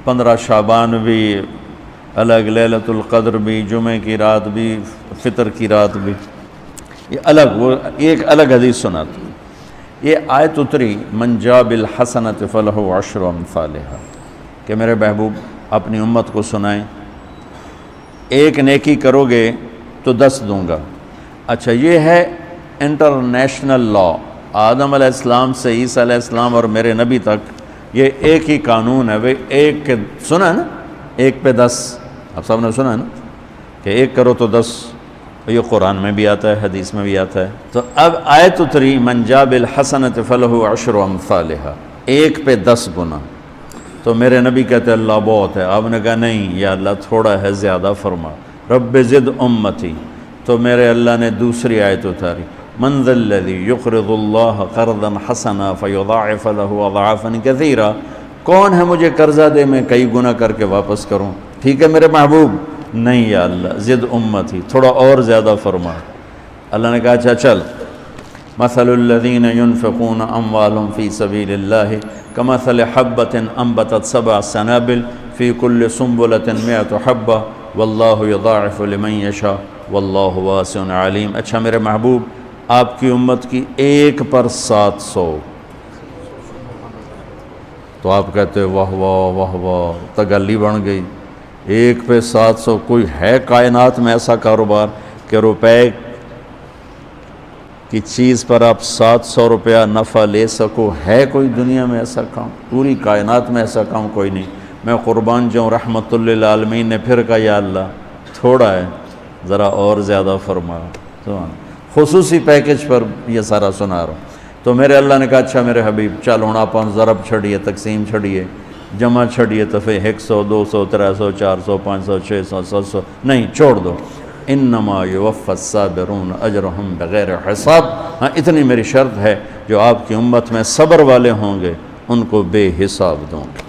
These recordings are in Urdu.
15 شعبان بھی الگ، لیلۃ القدر بھی، جمعے کی رات بھی، فطر کی رات بھی، یہ الگ، وہ ایک الگ حدیث سناتی. یہ آیت اتری من جاء بالحسنۃ فلہ عشر امثالھا کہ میرے محبوب اپنی امت کو سنائیں، ایک نیکی کرو گے تو 10 دوں گا. اچھا، یہ ہے انٹرنیشنل لا، آدم علیہ السلام سے عیسیٰ علیہ السلام اور میرے نبی تک یہ ایک ہی قانون ہے. بھئی ایک کے سنا ہے نا، 1 پہ 10، آپ سب نے سنا ہے نا کہ 1 کرو تو 10. یہ قرآن میں بھی آتا ہے، حدیث میں بھی آتا ہے. تو اب آیت اتری من جاء بالحسنۃ فلہ عشر امثالھا، 1 پہ 10 گنا. تو میرے نبی کہتے اللہ بہت ہے. آپ نے کہا نہیں یا اللہ تھوڑا ہے، زیادہ فرما، رب زد امتی. تو میرے اللہ نے دوسری آیت اتاری من ذا الذی یقرض اللہ قرضا حسنا فیضاعف له اضعافا کثیرا، کون ہے مجھے قرضہ دے میں کئی گنا کر کے واپس کروں. ٹھیک ہے میرے محبوب، نہیں یا اللہ زد امتی، تھوڑا اور زیادہ فرما. اللہ نے کہا اچھا چل، مثل الذین ينفقون اموالهم فی سبیل اللہ کمثل حبۃ انبتت 7 سنابل فی کل سنبلۃ 100 حبۃ واللہ یضاعف لمن یشاء واللہ واسع علیم. اچھا میرے محبوب، آپ کی امت کی 1 پر 700. تو آپ کہتے واہ واہ واہ واہ، تگلی بن گئی. 1 پہ 700، کوئی ہے کائنات میں ایسا کاروبار کہ روپے کی چیز پر آپ 700 روپیہ نفع لے سکو؟ ہے کوئی دنیا میں ایسا کام؟ پوری کائنات میں ایسا کام کوئی نہیں. میں قربان جاؤں، رحمت للعالمین نے پھر کہا یا اللہ تھوڑا ہے، ذرا اور زیادہ فرما. خصوصی پیکج پر یہ سارا سنا رہا ہوں. تو میرے اللہ نے کہا اچھا میرے حبیب چل ہوں آپ ضرب چھڑیے، تقسیم چھڑیے، جمع چھڑیے، تو پھر 100 200 300 400 500 600 700 نہیں، چھوڑ دو. انما یوفی الصابرون اجرہم بغیر حساب. ہاں اتنی میری شرط ہے، جو آپ کی امت میں صبر والے ہوں گے ان کو بے حساب دوں گے.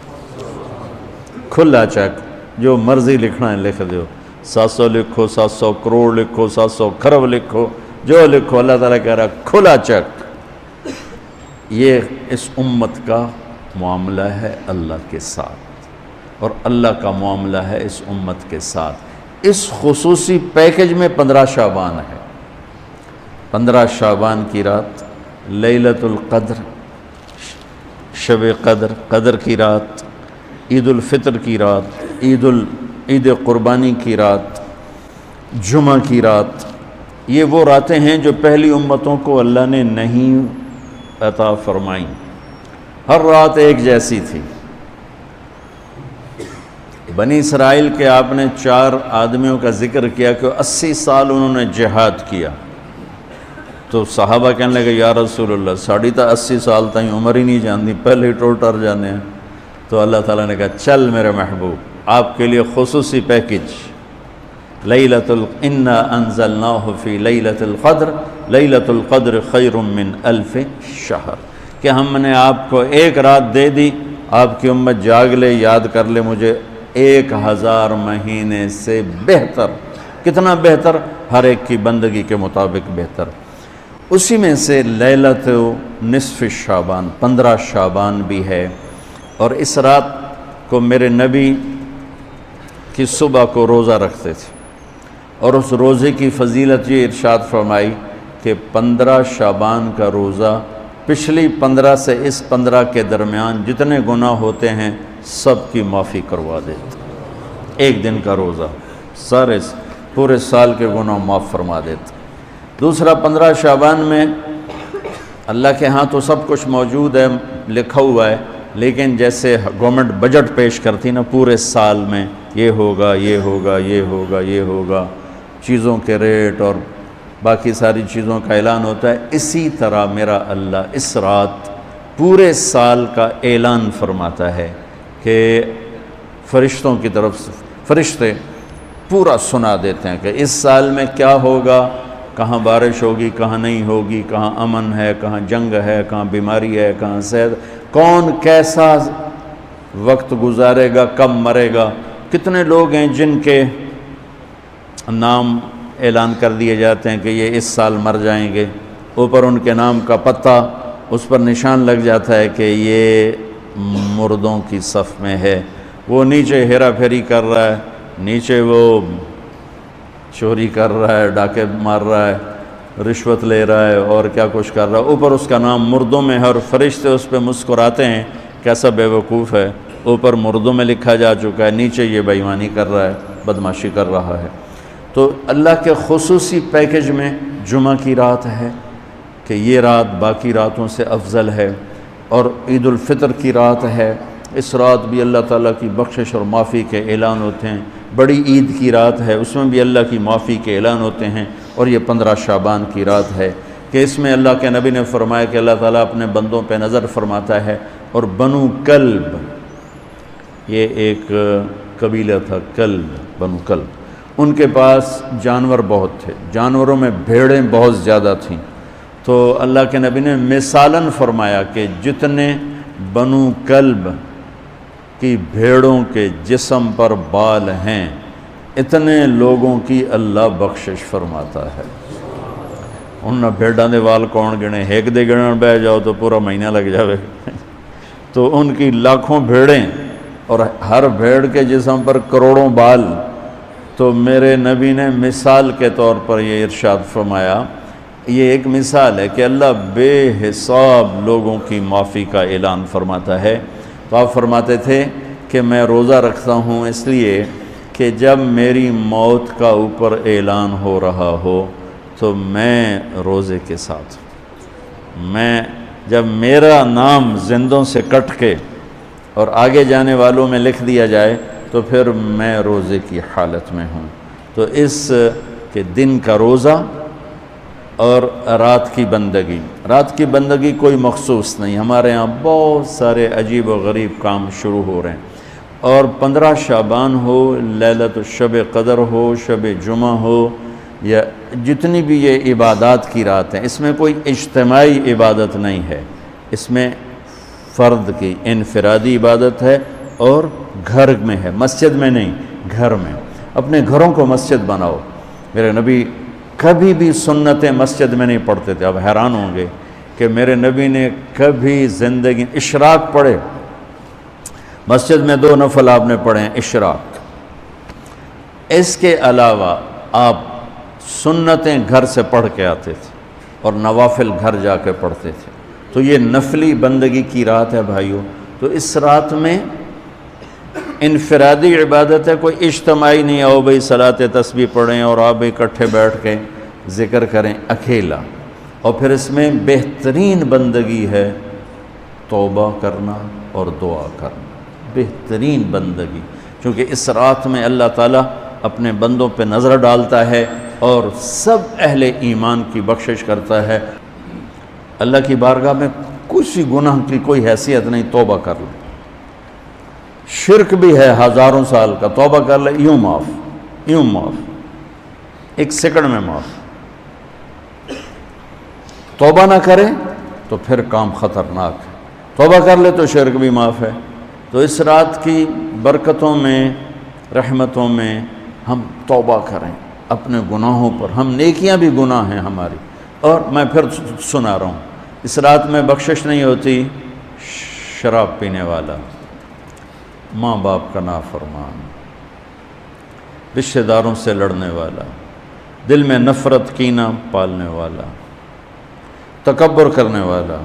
کھلا چیک، جو مرضی لکھنا ہے لکھ دو، 700 لکھو، 700 کروڑ لکھو، 700 کھرب لکھو، جو لکھو. اللہ تعالیٰ کہہ رہا کھلا چیک. یہ اس امت کا معاملہ ہے اللہ کے ساتھ، اور اللہ کا معاملہ ہے اس امت کے ساتھ. اس خصوصی پیکج میں 15 شعبان ہے. 15 شعبان کی رات، لیلۃ القدر، شب قدر، قدر کی رات، عید الفطر کی رات، عید قربانی کی رات، جمعہ کی رات. یہ وہ راتیں ہیں جو پہلی امتوں کو اللہ نے نہیں عطا فرمائیں. ہر رات ایک جیسی تھی. بنی اسرائیل کے آپ نے 4 آدمیوں کا ذکر کیا کہ 80 سال انہوں نے جہاد کیا. تو صحابہ کہنے لگے یا رسول اللہ ساڑی تا 80 سال تائیں عمر ہی نہیں جاندی، پہلے ہی ٹر جانے ہیں. تو اللہ تعالیٰ نے کہا چل میرے محبوب، آپ کے لیے خصوصی پیکج، انا انزلناہ فی لیلۃ القدر، لیلۃ القدر خیر من 1000 شہر، کہ ہم نے آپ کو 1 رات دے دی، آپ کی امت جاگ لے، یاد کر لے مجھے، 1000 مہینے سے بہتر. کتنا بہتر؟ ہر ایک کی بندگی کے مطابق بہتر. اسی میں سے لیلۃ نصف شعبان، 15 شعبان بھی ہے. اور اس رات کو میرے نبی کی صبح کو روزہ رکھتے تھے، اور اس روزے کی فضیلت یہ ارشاد فرمائی کہ 15 شعبان کا روزہ پچھلی 15 سے اس 15 کے درمیان جتنے گناہ ہوتے ہیں سب کی معافی کروا دیتا. 1 دن کا روزہ سارے پورے سال کے گناہ معاف فرما دیتا. دوسرا 15 شعبان میں اللہ کے ہاں تو سب کچھ موجود ہے، لکھا ہوا ہے، لیکن جیسے گورنمنٹ بجٹ پیش کرتی نا پورے سال میں، یہ ہوگا یہ ہوگا یہ ہوگا یہ ہوگا، چیزوں کے ریٹ اور باقی ساری چیزوں کا اعلان ہوتا ہے، اسی طرح میرا اللہ اس رات پورے سال کا اعلان فرماتا ہے کہ فرشتوں کی طرف سے فرشتے پورا سنا دیتے ہیں کہ اس سال میں کیا ہوگا، کہاں بارش ہوگی، کہاں نہیں ہوگی، کہاں امن ہے، کہاں جنگ ہے، کہاں بیماری ہے، کہاں صحت، کون کیسا وقت گزارے گا، کب مرے گا. کتنے لوگ ہیں جن کے نام اعلان کر دیے جاتے ہیں کہ یہ اس سال مر جائیں گے، اوپر ان کے نام کا پتہ اس پر نشان لگ جاتا ہے کہ یہ مردوں کی صف میں ہے. وہ نیچے ہیرا پھیری کر رہا ہے، نیچے وہ چوری کر رہا ہے، ڈاکے مار رہا ہے، رشوت لے رہا ہے اور کیا کچھ کر رہا ہے، اوپر اس کا نام مردوں میں ہے اور فرشتے اس پہ مسکراتے ہیں، کیسا بے وقوف ہے، اوپر مردوں میں لکھا جا چکا ہے، نیچے یہ بے ایمانی کر رہا ہے، بدمعاشی کر رہا ہے۔ تو اللہ کے خصوصی پیکج میں جمعہ کی رات ہے کہ یہ رات باقی راتوں سے افضل ہے، اور عید الفطر کی رات ہے، اس رات بھی اللہ تعالیٰ کی بخشش اور معافی کے اعلان ہوتے ہیں۔ بڑی عید کی رات ہے، اس میں بھی اللہ کی معافی کے اعلان ہوتے ہیں، اور یہ 15 شعبان کی رات ہے کہ اس میں اللہ کے نبی نے فرمایا کہ اللہ تعالیٰ اپنے بندوں پہ نظر فرماتا ہے، اور بنو کلب، یہ ایک قبیلہ تھا کلب، بنو کلب، ان کے پاس جانور بہت تھے، جانوروں میں بھیڑیں بہت زیادہ تھیں، تو اللہ کے نبی نے مثالاً فرمایا کہ جتنے بنو کلب کی بھیڑوں کے جسم پر بال ہیں اتنے لوگوں کی اللہ بخشش فرماتا ہے۔ انہاں بھیڑاں دے وال کون گنے، ایک دے گنن بہ جاؤ تو پورا مہینہ لگ جاوے، تو ان کی لاکھوں بھیڑیں اور ہر بھیڑ کے جسم پر کروڑوں بال، تو میرے نبی نے مثال کے طور پر یہ ارشاد فرمایا، یہ ایک مثال ہے کہ اللہ بے حساب لوگوں کی معافی کا اعلان فرماتا ہے۔ تو آپ فرماتے تھے کہ میں روزہ رکھتا ہوں اس لیے کہ جب میری موت کا اوپر اعلان ہو رہا ہو تو میں روزے کے ساتھ، میں جب میرا نام زندوں سے کٹ کے اور آگے جانے والوں میں لکھ دیا جائے تو پھر میں روزے کی حالت میں ہوں۔ تو اس کے دن کا روزہ اور رات کی بندگی، رات کی بندگی کوئی مخصوص نہیں، ہمارے ہاں بہت سارے عجیب و غریب کام شروع ہو رہے ہیں، اور 15 شعبان ہو، لیلۃ الشب قدر ہو، شب جمعہ ہو، یا جتنی بھی یہ عبادات کی رات ہیں، اس میں کوئی اجتماعی عبادت نہیں ہے، اس میں فرد کی انفرادی عبادت ہے اور گھر میں ہے، مسجد میں نہیں، گھر میں۔ اپنے گھروں کو مسجد بناؤ۔ میرے نبی کبھی بھی سنتیں مسجد میں نہیں پڑھتے تھے، اب حیران ہوں گے کہ میرے نبی نے کبھی زندگی اشراق پڑھے، مسجد میں 2 نفل آپ نے پڑھے ہیں اشراق، اس کے علاوہ آپ سنتیں گھر سے پڑھ کے آتے تھے اور نوافل گھر جا کے پڑھتے تھے۔ تو یہ نفلی بندگی کی رات ہے بھائیو۔ تو اس رات میں انفرادی عبادت ہے، کوئی اجتماعی نہیں، آؤ بھئی صلاۃ تسبیح پڑھیں اور آپ اکٹھے بیٹھ کے ذکر کریں، اکیلا۔ اور پھر اس میں بہترین بندگی ہے توبہ کرنا اور دعا کرنا، بہترین بندگی، کیونکہ اس رات میں اللہ تعالیٰ اپنے بندوں پہ نظر ڈالتا ہے اور سب اہل ایمان کی بخشش کرتا ہے۔ اللہ کی بارگاہ میں کسی گناہ کی کوئی حیثیت نہیں، توبہ کر لیں، شرک بھی ہے ہزاروں سال کا، توبہ کر لے یوں معاف، ایک سیکنڈ میں معاف۔ توبہ نہ کرے تو پھر کام خطرناک ہے، توبہ کر لے تو شرک بھی معاف ہے۔ تو اس رات کی برکتوں میں، رحمتوں میں ہم توبہ کریں اپنے گناہوں پر، ہم نیکیاں بھی گناہ ہیں ہماری۔ اور میں پھر سنا رہا ہوں، اس رات میں بخشش نہیں ہوتی شراب پینے والا، ماں باپ کا نافرمان، رشتہ داروں سے لڑنے والا، دل میں نفرت کینہ پالنے والا، تکبر کرنے والا،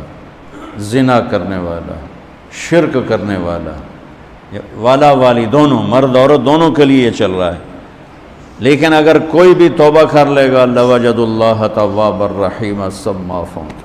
زنا کرنے والا، شرک کرنے والا والی دونوں، مرد عورت دونوں کے لیے یہ چل رہا ہے۔ لیکن اگر کوئی بھی توبہ کر لے گا، لوجد اللہ تواب الرحیم، سب معاف ہوں گے۔